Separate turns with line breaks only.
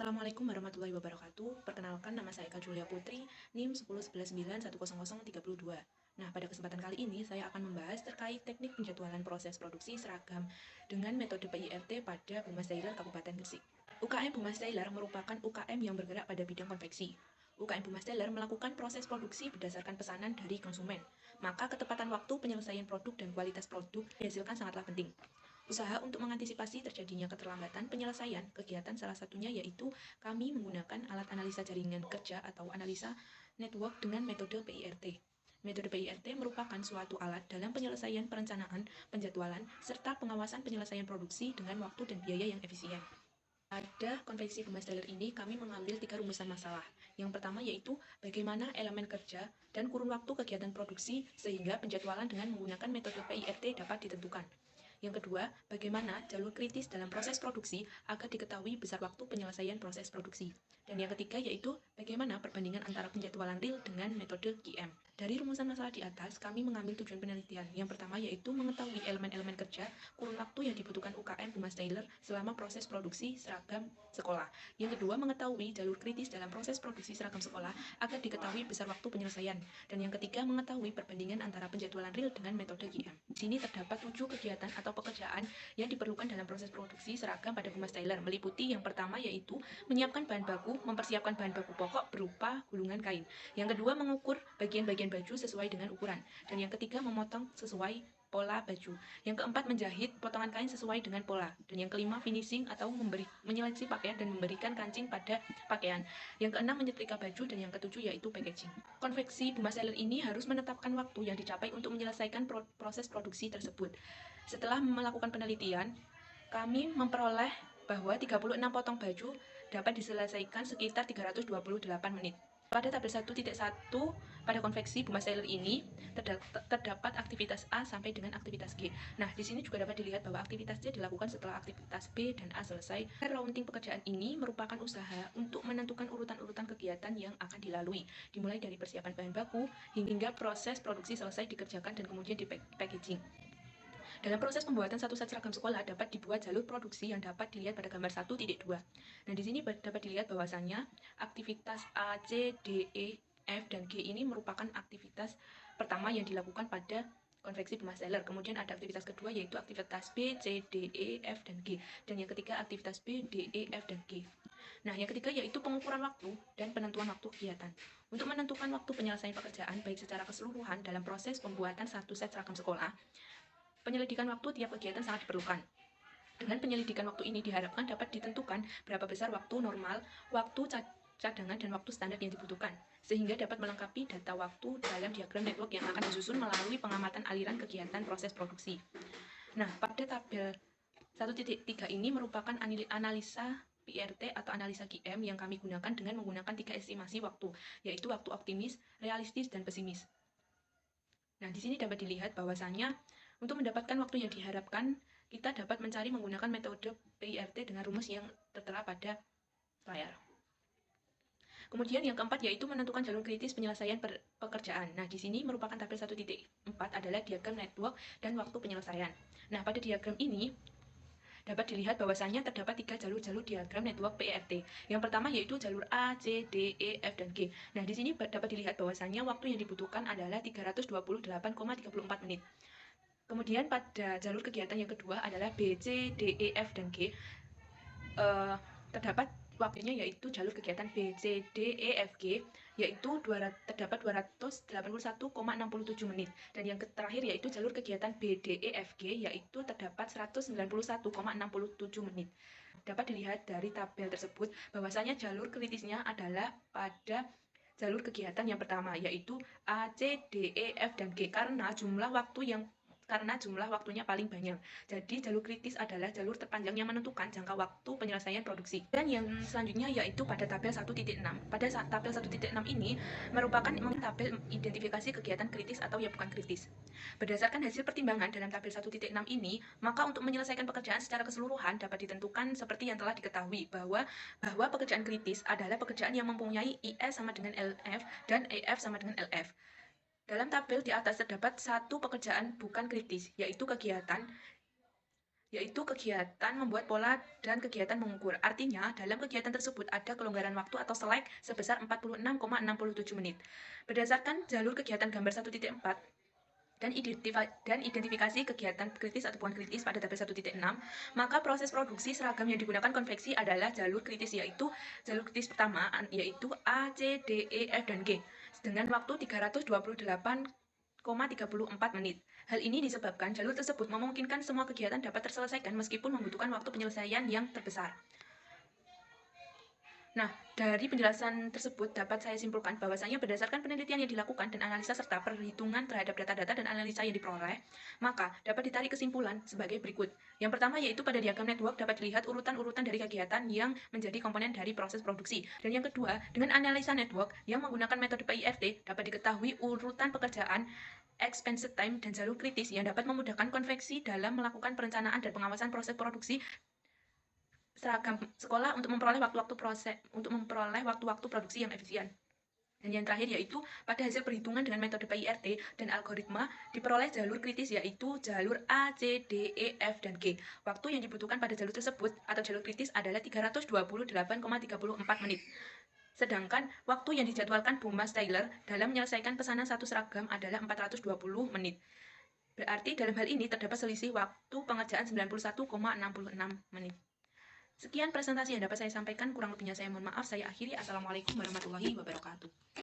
Assalamualaikum warahmatullahi wabarakatuh. Perkenalkan, nama saya Eka Julia Putri, NIM 10191001032. Nah, pada kesempatan kali ini saya akan membahas terkait teknik penjadwalan proses produksi seragam dengan metode PIRT pada Bumas Dailor Kabupaten Gresik. UKM Bumas Dailor merupakan UKM yang bergerak pada bidang konveksi. UKM Bumas Dailor melakukan proses produksi berdasarkan pesanan dari konsumen. Maka ketepatan waktu penyelesaian produk dan kualitas produk dihasilkan sangatlah penting. Usaha untuk mengantisipasi terjadinya keterlambatan penyelesaian kegiatan salah satunya yaitu kami menggunakan alat analisa jaringan kerja atau analisa network dengan metode PIRT. Metode PIRT merupakan suatu alat dalam penyelesaian perencanaan, penjadwalan, serta pengawasan penyelesaian produksi dengan waktu dan biaya yang efisien. Pada konveksi Bumas Dailor ini, kami mengambil 3 rumusan masalah. Yang pertama yaitu bagaimana elemen kerja dan kurun waktu kegiatan produksi sehingga penjadwalan dengan menggunakan metode PIRT dapat ditentukan. Yang kedua, bagaimana jalur kritis dalam proses produksi agar diketahui besar waktu penyelesaian proses produksi. Dan yang ketiga yaitu bagaimana perbandingan antara penjadwalan real dengan metode QM. Dari rumusan masalah di atas, kami mengambil tujuan penelitian. Yang pertama yaitu mengetahui elemen-elemen kerja, kurun waktu yang dibutuhkan UKM Bumas Dailor selama proses produksi seragam sekolah. Yang kedua, mengetahui jalur kritis dalam proses produksi seragam sekolah agar diketahui besar waktu penyelesaian. Dan yang ketiga, mengetahui perbandingan antara penjadwalan real dengan metode QM. Di sini terdapat 7 kegiatan atau pekerjaan yang diperlukan dalam proses produksi seragam pada Bumas Dailor, meliputi yang pertama yaitu menyiapkan bahan baku, mempersiapkan bahan baku pokok berupa gulungan kain. Yang kedua, mengukur bagian-bagian baju sesuai dengan ukuran. Dan yang ketiga, memotong sesuai pola baju. Yang keempat, menjahit potongan kain sesuai dengan pola. Dan yang kelima, finishing atau menyeleksi pakaian dan memberikan kancing pada pakaian. Yang keenam, menyetrika baju. Dan yang ketujuh yaitu packaging. Konveksi Bumas Dailor ini harus menetapkan waktu yang dicapai untuk menyelesaikan proses produksi tersebut. Setelah melakukan penelitian, kami memperoleh bahwa 36 potong baju dapat diselesaikan sekitar 328 menit. Pada tabel 1.1 pada konveksi Bumas Dailor ini terdapat aktivitas A sampai dengan aktivitas G. Nah, di sini juga dapat dilihat bahwa aktivitas C dilakukan setelah aktivitas B dan A selesai. Rounding pekerjaan ini merupakan usaha untuk menentukan urutan-urutan kegiatan yang akan dilalui, dimulai dari persiapan bahan baku hingga proses produksi selesai dikerjakan dan kemudian di packaging. Dalam proses pembuatan satu set seragam sekolah dapat dibuat jalur produksi yang dapat dilihat pada gambar 1.2. Nah, di sini dapat dilihat bahwasannya aktivitas A, C, D, E, F, dan G ini merupakan aktivitas pertama yang dilakukan pada konveksi Bumas Dailor. Kemudian ada aktivitas kedua yaitu aktivitas B, C, D, E, F, dan G. Dan yang ketiga aktivitas B, D, E, F, dan G. Nah, yang ketiga yaitu pengukuran waktu dan penentuan waktu kegiatan. Untuk menentukan waktu penyelesaian pekerjaan baik secara keseluruhan dalam proses pembuatan satu set seragam sekolah, penyelidikan waktu tiap kegiatan sangat diperlukan. Dengan penyelidikan waktu ini diharapkan dapat ditentukan berapa besar waktu normal, waktu cadangan, dan waktu standar yang dibutuhkan, sehingga dapat melengkapi data waktu dalam diagram network yang akan disusun melalui pengamatan aliran kegiatan proses produksi. Nah, pada tabel 1.3 ini merupakan analisa PIRT atau analisa QM yang kami gunakan dengan menggunakan 3 estimasi waktu, yaitu waktu optimis, realistis, dan pesimis. Nah, di sini dapat dilihat bahwasannya untuk mendapatkan waktu yang diharapkan, kita dapat mencari menggunakan metode PIRT dengan rumus yang tertera pada layar. Kemudian yang keempat yaitu menentukan jalur kritis penyelesaian pekerjaan. Nah, di sini merupakan tabel 1.4 adalah diagram network dan waktu penyelesaian. Nah, pada diagram ini dapat dilihat bahwasannya terdapat 3 jalur diagram network PIRT. Yang pertama yaitu jalur A, C, D, E, F, dan G. Nah, di sini dapat dilihat bahwasannya waktu yang dibutuhkan adalah 328,34 menit. Kemudian pada jalur kegiatan yang kedua adalah B, C, D, E, F, dan G. Terdapat waktunya yaitu jalur kegiatan B, C, D, E, F, G, yaitu terdapat 281,67 menit. Dan yang terakhir yaitu jalur kegiatan B, D, E, F, G, yaitu terdapat 191,67 menit. Dapat dilihat dari tabel tersebut bahwasanya jalur kritisnya adalah pada jalur kegiatan yang pertama, yaitu A, C, D, E, F, dan G, karena jumlah waktunya paling banyak. Jadi jalur kritis adalah jalur terpanjang yang menentukan jangka waktu penyelesaian produksi. Dan yang selanjutnya yaitu pada tabel 1.6. Pada tabel 1.6 ini merupakan tabel identifikasi kegiatan kritis atau yang bukan kritis. Berdasarkan hasil pertimbangan dalam tabel 1.6 ini, maka untuk menyelesaikan pekerjaan secara keseluruhan dapat ditentukan seperti yang telah diketahui bahwa pekerjaan kritis adalah pekerjaan yang mempunyai IS sama dengan LF dan EF sama dengan LF. Dalam tabel di atas terdapat satu pekerjaan bukan kritis, yaitu kegiatan yaitu kegiatan membuat pola dan kegiatan mengukur. Artinya, dalam kegiatan tersebut ada kelonggaran waktu atau slack sebesar 46,67 menit. Berdasarkan jalur kegiatan gambar 1.4 dan identifikasi kegiatan kritis atau bukan kritis pada tabel 1.6, maka proses produksi seragam yang digunakan konveksi adalah jalur kritis, yaitu jalur kritis pertama, yaitu A, C, D, E, F, dan G, dengan waktu 328,34 menit. Hal ini disebabkan jalur tersebut memungkinkan semua kegiatan dapat terselesaikan meskipun membutuhkan waktu penyelesaian yang terbesar. Nah, dari penjelasan tersebut dapat saya simpulkan bahwasanya berdasarkan penelitian yang dilakukan dan analisa serta perhitungan terhadap data-data dan analisa yang diperoleh, maka dapat ditarik kesimpulan sebagai berikut. Yang pertama yaitu pada diagram network dapat dilihat urutan-urutan dari kegiatan yang menjadi komponen dari proses produksi. Dan yang kedua, dengan analisa network yang menggunakan metode PIFT dapat diketahui urutan pekerjaan, expense time, dan jalur kritis yang dapat memudahkan konveksi dalam melakukan perencanaan dan pengawasan proses produksi seragam sekolah untuk memperoleh waktu-waktu produksi yang efisien. Dan yang terakhir yaitu pada hasil perhitungan dengan metode PIRT dan algoritma diperoleh jalur kritis yaitu jalur A, C, D, E, F, dan G. Waktu yang dibutuhkan pada jalur tersebut atau jalur kritis adalah 328,34 menit. Sedangkan waktu yang dijadwalkan Bu Mas Taylor dalam menyelesaikan pesanan satu seragam adalah 420 menit. Berarti dalam hal ini terdapat selisih waktu pengerjaan 91,66 menit. Sekian presentasi yang dapat saya sampaikan, kurang lebihnya saya mohon maaf. Saya akhiri. Assalamualaikum warahmatullahi wabarakatuh.